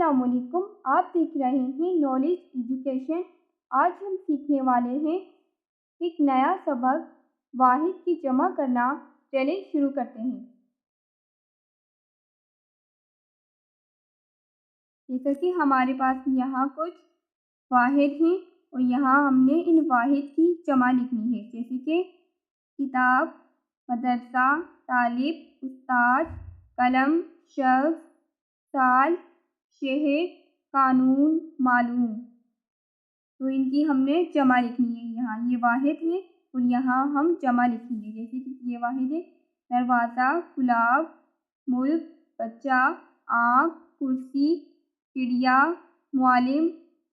السلام علیکم، آپ دیکھ رہے ہیں نالج ایجوکیشن۔ آج ہم سیکھنے والے ہیں ایک نیا سبق، واحد کی جمع کرنا۔ چلیں شروع کرتے ہیں۔ جیسا کہ ہمارے پاس یہاں کچھ واحد ہیں اور یہاں ہم نے ان واحد کی جمع لکھنی ہے، جیسے کہ کتاب، مدرسہ، طالب، استاد، قلم، شخص، سال، شہر، قانون، معلوم۔ تو ان کی ہم نے جمع لکھنی ہے۔ یہاں یہ واحد ہے اور یہاں ہم جمع لکھیں گے، جیسے کہ یہ واحد ہے دروازہ، گلاب، ملک، بچہ، آنکھ، کرسی، چڑیا، معلم،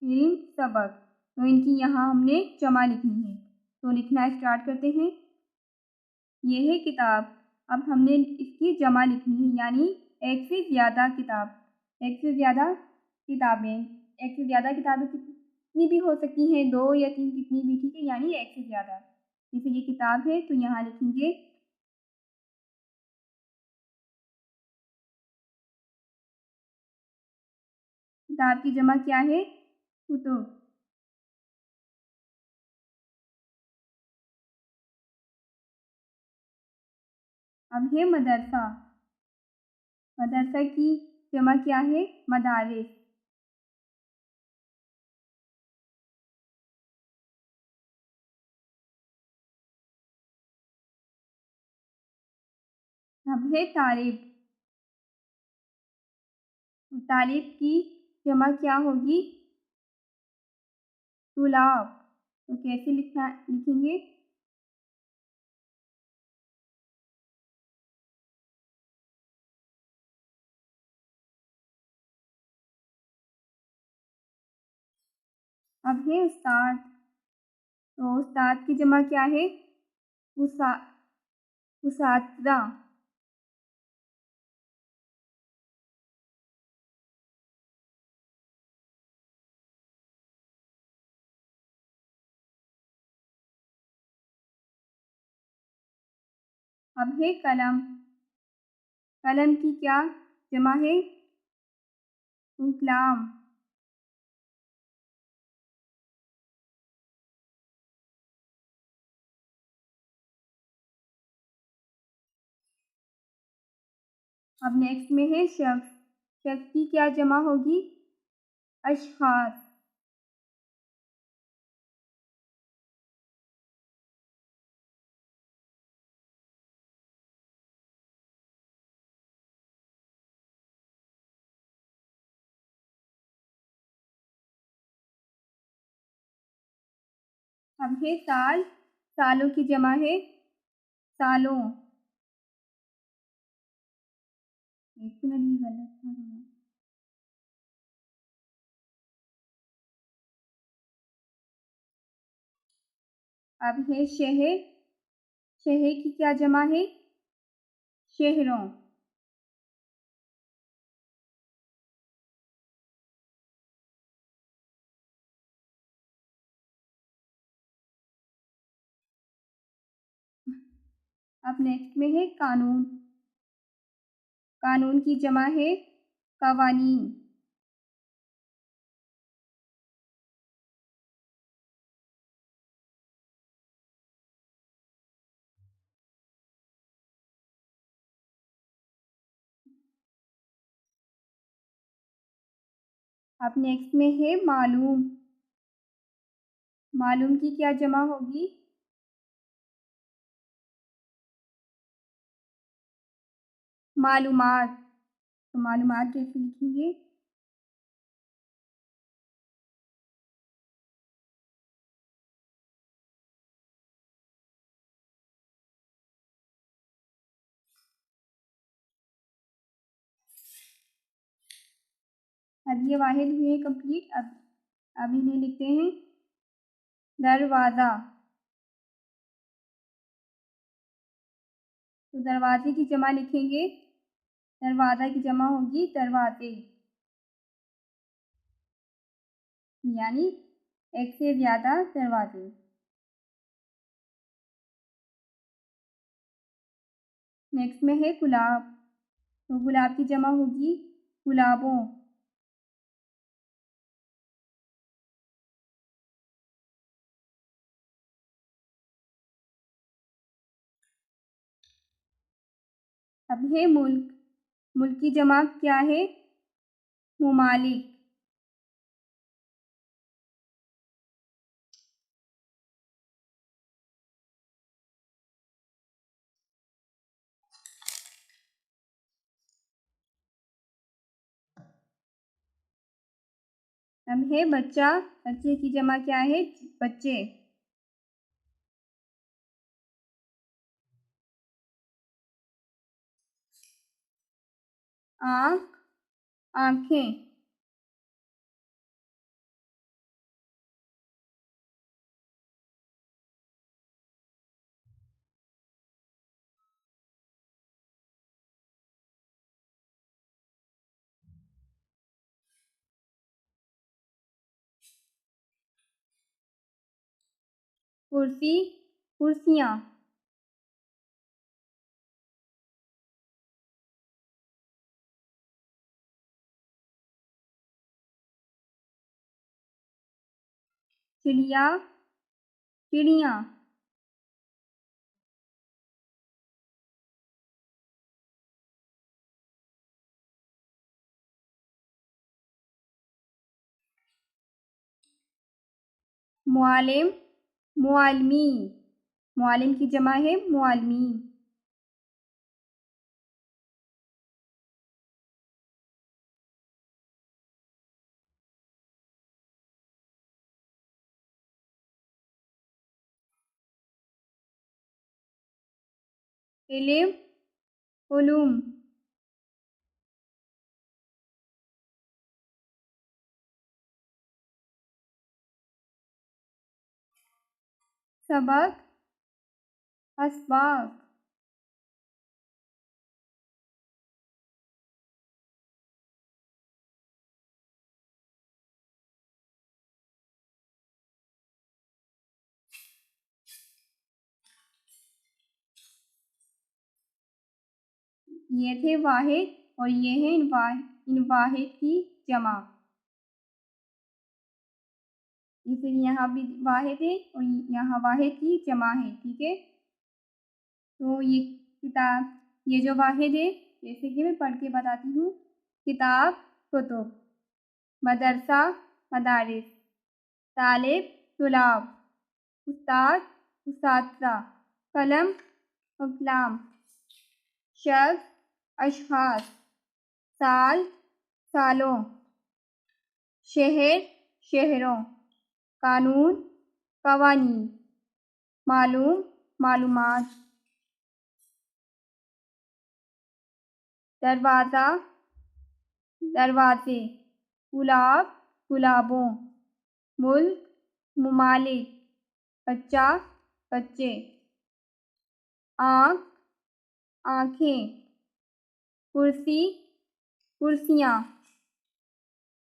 علم، سبق۔ تو ان کی یہاں ہم نے جمع لکھنی ہے۔ تو لکھنا اسٹارٹ کرتے ہیں۔ یہ ہے کتاب۔ اب ہم نے اس کی جمع لکھنی ہے، یعنی ایک سے زیادہ کتاب، ایک سے زیادہ کتابیں، ایک سے زیادہ کتابیں کتنی بھی ہو سکتی ہیں، 2 یا 3، کتنی بھی، ٹھیک ہے، یعنی ایک سے زیادہ۔ جیسے یہ کتاب ہے تو یہاں لکھیں گے کتاب کی جمع کیا ہے؟ کتب۔ اب ہے مدرسہ۔ مدرسہ کی جمع کیا ہے؟ مدارس۔ اب ہے طالب۔ طالب کی جمع کیا ہوگی؟ طلاب۔ تو کیسے لکھیں گے؟ اب ہے استاد۔ تو استاد کی جمع کیا ہے؟ اساتذہ۔ اب ہے قلم۔ قلم کی کیا جمع ہے؟ اقلام۔ اب نیکسٹ میں ہے شخص۔ شخص کی کیا جمع ہوگی؟ اشخاص۔ اب ہے سال۔ سالوں کی جمع ہے سالوں۔ ایک منٹ، یہ غلط ہے۔ اب ہے شہر۔ شہر کی کیا جمع ہے؟ شہروں۔ اب نیکسٹ میں ہے قانون۔ قانون کی جمع ہے قوانین۔ اب نیکسٹ میں ہے معلوم۔ معلوم کی کیا جمع ہوگی؟ معلومات۔ تو معلومات کیسے لکھیں گے؟ اب یہ واحد ہوئے کمپلیٹ۔ اب انہیں لکھتے ہیں دروازہ۔ تو دروازے کی جمع لکھیں گے، دروازہ کی جمع ہوگی دروازے، یعنی ایک سے زیادہ دروازے۔ نیکسٹ میں ہے گلاب۔ تو گلاب کی جمع ہوگی گلابوں۔ اب ہے ملک، ملک کی جمع کیا ہے؟ ممالک۔ اب ہے بچہ، بچے کی جمع کیا ہے؟ بچے۔ آنکھ، آنکھیں۔ کرسی، کرسیاں۔ چڑیا، چڑیاں۔ معلم، معلمین۔ معلم کی جمع ہے معلمین۔ علم، علوم۔ سبق، اسباق۔ یہ تھے واحد اور یہ ہے ان واحد کی جمع۔ جیسے یہاں بھی واحد ہے اور یہاں واحد کی جمع ہے، ٹھیک ہے۔ تو یہ کتاب، یہ جو واحد ہے، جیسے کہ میں پڑھ کے بتاتی ہوں: کتاب، کتب، مدرسہ، مدارس، طالب، طلاب، استاد، اساتذہ، قلم، اقلام، شخص، اشخاص، سال، سالوں، شہر، شہروں، قانون، قوانین، معلوم، معلومات، دروازہ، دروازے، گلاب، گلابوں، ملک، ممالک، بچہ، بچے، آنکھ، آنکھیں، کرسی، کرسیاں،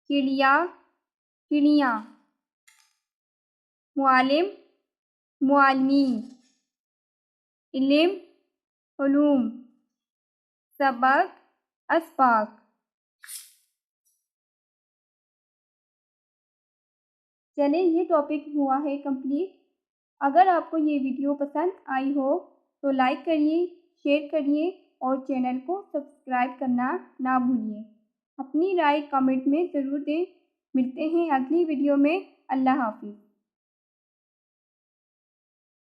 چڑیا، چڑیاں، معلم، معلمین، علم، علوم، سبق، اسباق۔ چلیں، یہ ٹاپک ہوا ہے کمپلیٹ۔ اگر آپ کو یہ ویڈیو پسند آئی ہو تو لائک کریے، شیئر کریے اور چینل کو سبسکرائب کرنا نہ بھولیے۔ اپنی رائے کمنٹ میں ضرور دیں۔ ملتے ہیں اگلی ویڈیو میں۔ اللہ حافظ۔